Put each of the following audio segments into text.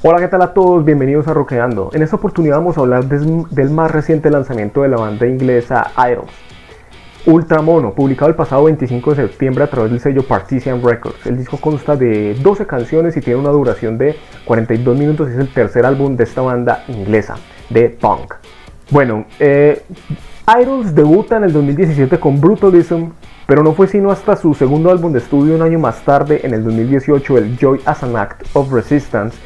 Hola, ¿qué tal a todos? Bienvenidos a Rockeando. En esta oportunidad vamos a hablar del más reciente lanzamiento de la banda inglesa Idles, Ultramono, publicado el pasado 25 de septiembre a través del sello Partisan Records. El disco consta de 12 canciones y tiene una duración de 42 minutos y es el tercer álbum de esta banda inglesa de punk. Bueno, Idles debuta en el 2017 con Brutalism, pero no fue sino hasta su segundo álbum de estudio un año más tarde, en el 2018, el Joy as an Act of Resistance,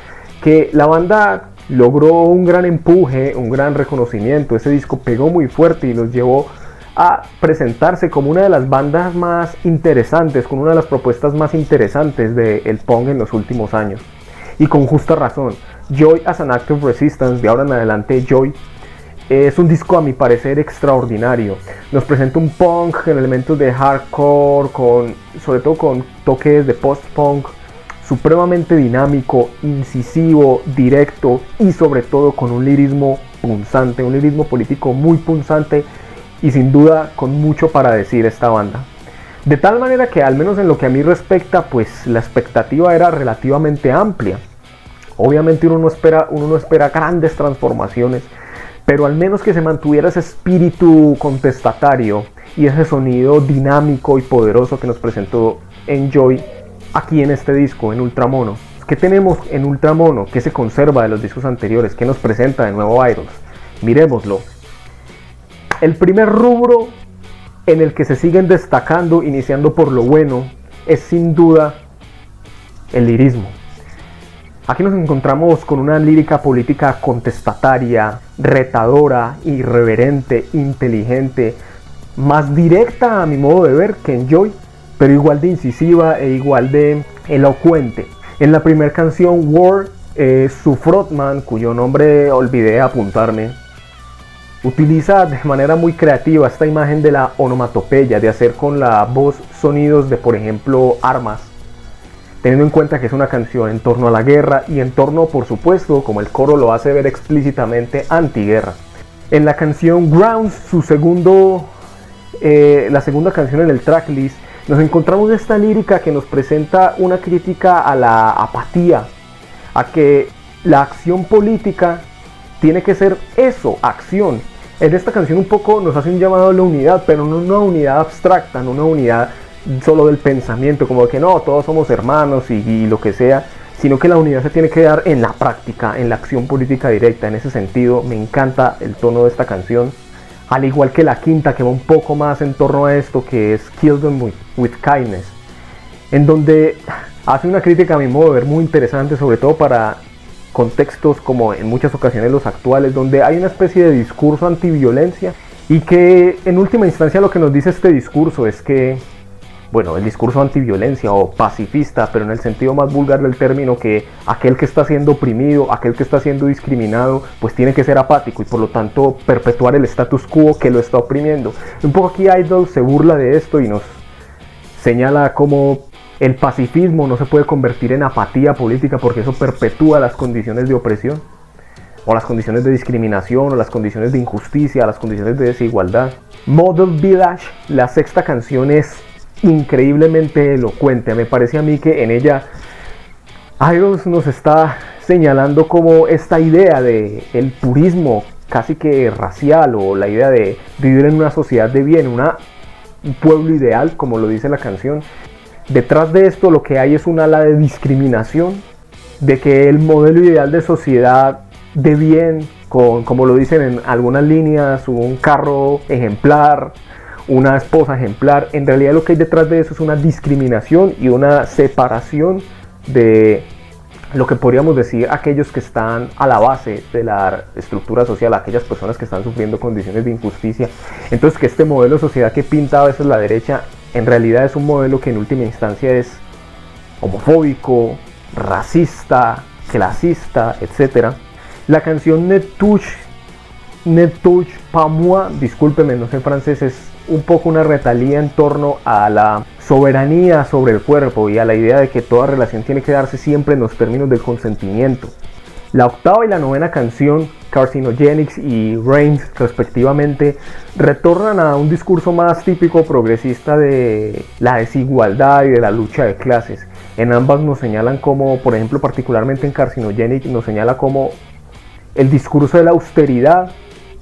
que la banda logró un gran empuje, un gran reconocimiento. Ese disco pegó muy fuerte y los llevó a presentarse como una de las bandas más interesantes, con una de las propuestas más interesantes del punk en los últimos años. Y con justa razón. Joy as an Act of Resistance, de ahora en adelante Joy, es un disco a mi parecer extraordinario. Nos presenta un punk con elementos de hardcore, sobre todo con toques de post-punk, supremamente dinámico, incisivo, directo y sobre todo con un lirismo punzante, un lirismo político muy punzante y sin duda con mucho para decir esta banda. De tal manera que, al menos en lo que a mí respecta, pues la expectativa era relativamente amplia. Obviamente uno no espera grandes transformaciones, pero al menos que se mantuviera ese espíritu contestatario y ese sonido dinámico y poderoso que nos presentó Joy aquí en este disco, en Ultramono. ¿Qué tenemos en Ultramono? ¿Qué se conserva de los discos anteriores? ¿Qué nos presenta de nuevo Idles? Miremoslo. El primer rubro en el que se siguen destacando, iniciando por lo bueno, es sin duda el lirismo. Aquí nos encontramos con una lírica política contestataria, retadora, irreverente, inteligente, más directa a mi modo de ver que en Joy, pero igual de incisiva e igual de elocuente. En la primera canción, War, su frontman, cuyo nombre olvidé apuntarme, utiliza de manera muy creativa esta imagen de la onomatopeya, de hacer con la voz sonidos de, por ejemplo, armas, teniendo en cuenta que es una canción en torno a la guerra y en torno, por supuesto, como el coro lo hace ver explícitamente, antiguerra. En la canción Grounds, la segunda canción en el tracklist, nos encontramos esta lírica que nos presenta una crítica a la apatía, a que la acción política tiene que ser eso, acción. En esta canción un poco nos hace un llamado a la unidad, pero no una unidad abstracta, no una unidad solo del pensamiento, como que no, todos somos hermanos y lo que sea, sino que la unidad se tiene que dar en la práctica, en la acción política directa. En ese sentido me encanta el tono de esta canción, al igual que la quinta, que va un poco más en torno a esto, que es Kill Them with Kindness, en donde hace una crítica a mi modo de ver muy interesante, sobre todo para contextos como en muchas ocasiones los actuales, donde hay una especie de discurso antiviolencia y que en última instancia lo que nos dice este discurso es que, bueno, el discurso antiviolencia o pacifista, pero en el sentido más vulgar del término, que aquel que está siendo oprimido, aquel que está siendo discriminado, pues tiene que ser apático y por lo tanto perpetuar el status quo que lo está oprimiendo. Un poco aquí Idles se burla de esto y nos señala cómo el pacifismo no se puede convertir en apatía política, porque eso perpetúa las condiciones de opresión, o las condiciones de discriminación, o las condiciones de injusticia, las condiciones de desigualdad. Model Village, la sexta canción, es increíblemente elocuente. Me parece a mí que en ella Idles nos está señalando como esta idea de el purismo casi que racial, o la idea de vivir en una sociedad de bien, un pueblo ideal, como lo dice la canción. Detrás de esto lo que hay es un ala de discriminación, de que el modelo ideal de sociedad de bien, como lo dicen en algunas líneas, un carro ejemplar, una esposa ejemplar, en realidad lo que hay detrás de eso es una discriminación y una separación de lo que podríamos decir aquellos que están a la base de la estructura social, aquellas personas que están sufriendo condiciones de injusticia. Entonces, que este modelo de sociedad que pinta a veces la derecha, en realidad es un modelo que en última instancia es homofóbico, racista, clasista, etc. La canción Ne touche pas moi, discúlpeme, no sé francés, es un poco una retalía en torno a la soberanía sobre el cuerpo y a la idea de que toda relación tiene que darse siempre en los términos del consentimiento. La octava y la novena canción, Carcinogenics y Reigns, respectivamente, retornan a un discurso más típico progresista de la desigualdad y de la lucha de clases. En ambas nos señalan como, por ejemplo, particularmente en Carcinogenic, nos señala como el discurso de la austeridad,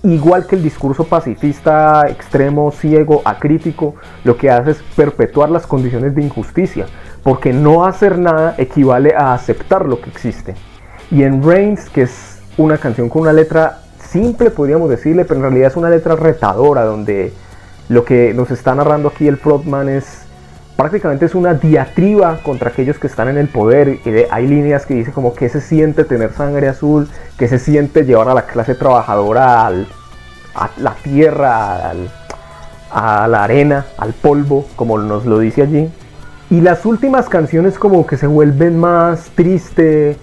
igual que el discurso pacifista extremo, ciego, acrítico, lo que hace es perpetuar las condiciones de injusticia, porque no hacer nada equivale a aceptar lo que existe. Y en Reigns, que es una canción con una letra simple, podríamos decirle, pero en realidad es una letra retadora, donde lo que nos está narrando aquí el frontman es prácticamente es una diatriba contra aquellos que están en el poder. Hay líneas que dicen como que se siente tener sangre azul, que se siente llevar a la clase trabajadora a la tierra, a la arena, al polvo, como nos lo dice allí. Y las últimas canciones como que se vuelven más tristes,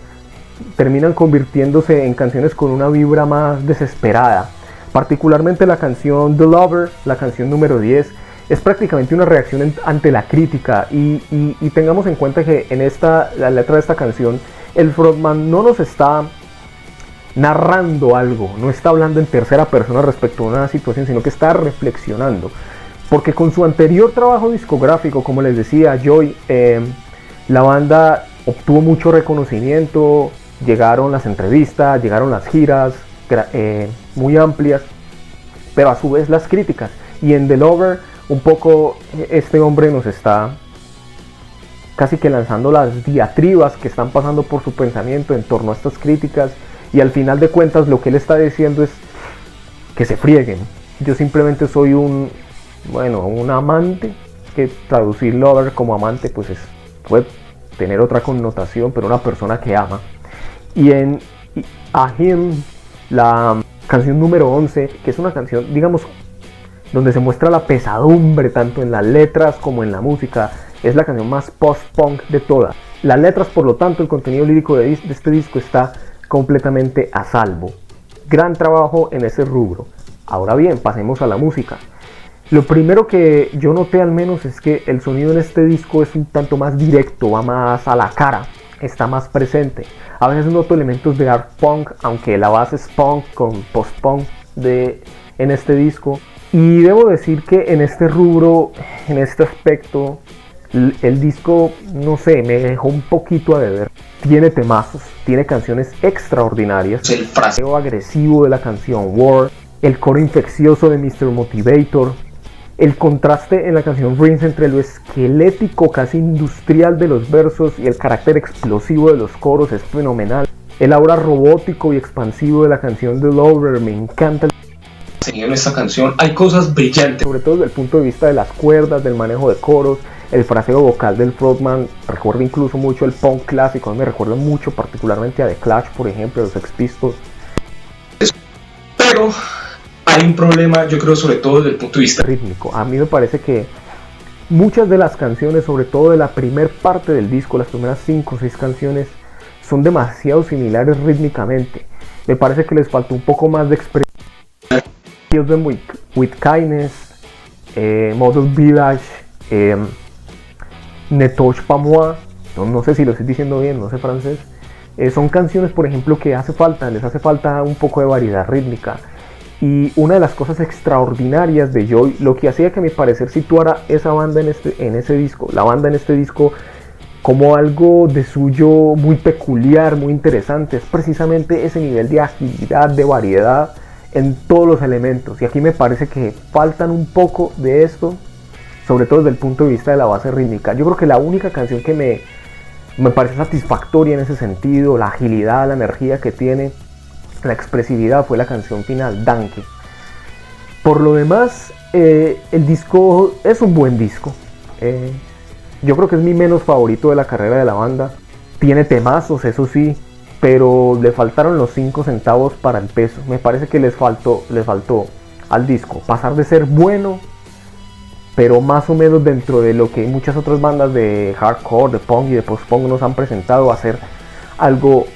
terminan convirtiéndose en canciones con una vibra más desesperada. Particularmente la canción The Lover, la canción número 10, es prácticamente una reacción ante la crítica. Y tengamos en cuenta que en la letra de esta canción, el frontman no nos está narrando algo, no está hablando en tercera persona respecto a una situación, sino que está reflexionando. Porque con su anterior trabajo discográfico, como les decía, Joy, la banda obtuvo mucho reconocimiento, llegaron las entrevistas, llegaron las giras muy amplias, pero a su vez las críticas. Y en The Lover, un poco este hombre nos está casi que lanzando las diatribas que están pasando por su pensamiento en torno a estas críticas, y al final de cuentas lo que él está diciendo es que se frieguen. Yo simplemente soy un amante, que traducir lover como amante pues puede tener otra connotación, pero una persona que ama. Y en A Him, la canción número 11, que es una canción, digamos, donde se muestra la pesadumbre tanto en las letras como en la música, es la canción más post-punk de todas. Las letras, por lo tanto, el contenido lírico de este disco está completamente a salvo. Gran trabajo en ese rubro. Ahora bien, pasemos a la música. Lo primero que yo noté al menos es que el sonido en este disco es un tanto más directo, va más a la cara, está más presente. A veces noto elementos de art punk, aunque la base es punk con post-punk en este disco. Y debo decir que en este rubro, en este aspecto, el disco, no sé, me dejó un poquito a deber. Tiene temazos, tiene canciones extraordinarias. El fraseo agresivo de la canción War, el coro infeccioso de Mr. Motivator, el contraste en la canción Rings entre lo esquelético, casi industrial de los versos y el carácter explosivo de los coros es fenomenal. El aura robótico y expansivo de la canción The Lover, me encanta. En esta canción hay cosas brillantes, sobre todo desde el punto de vista de las cuerdas, del manejo de coros, el fraseo vocal del frontman. Recuerda incluso mucho el punk clásico, me recuerda mucho particularmente a The Clash, por ejemplo, a los Sex Pistols. Pero hay un problema, yo creo, sobre todo desde el punto de vista rítmico. A mí me parece que muchas de las canciones, sobre todo de la primera parte del disco, las primeras 5 o 6 canciones, son demasiado similares rítmicamente. Me parece que les faltó un poco más de expresión. Kill Them with Kindness, Model Village, Ne Touche Pas Moi, no sé si lo estoy diciendo bien, no sé francés. Son canciones, por ejemplo, que les hace falta un poco de variedad rítmica. Y una de las cosas extraordinarias de Joy, lo que hacía que a mi parecer situara esa banda la banda en este disco como algo de suyo muy peculiar, muy interesante, es precisamente ese nivel de agilidad, de variedad en todos los elementos. Y aquí me parece que faltan un poco de esto, sobre todo desde el punto de vista de la base rítmica. Yo creo que la única canción que me parece satisfactoria en ese sentido, la agilidad, la energía que tiene, la expresividad, fue la canción final, Danke. Por lo demás, el disco es un buen disco. Yo creo que es mi menos favorito de la carrera de la banda. Tiene temazos, eso sí, pero le faltaron los 5 centavos para el peso. Me parece que les faltó al disco pasar de ser bueno, pero más o menos dentro de lo que muchas otras bandas de hardcore, de punk y de post-punk nos han presentado, a hacer algo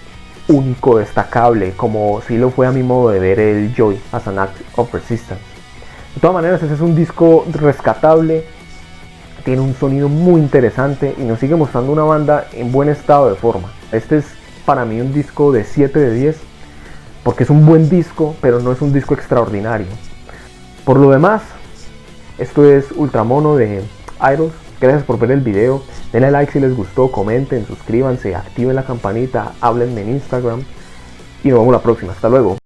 único, destacable, como si lo fue a mi modo de ver el Joy as an Act of Resistance. De todas maneras, ese es un disco rescatable, tiene un sonido muy interesante y nos sigue mostrando una banda en buen estado de forma. Este es para mí un disco de 7 de 10, porque es un buen disco, pero no es un disco extraordinario. Por lo demás, esto es Ultramono de Idols, Gracias por ver el video. Denle like si les gustó, comenten, suscríbanse, activen la campanita, háblenme en Instagram. Y nos vemos la próxima. Hasta luego.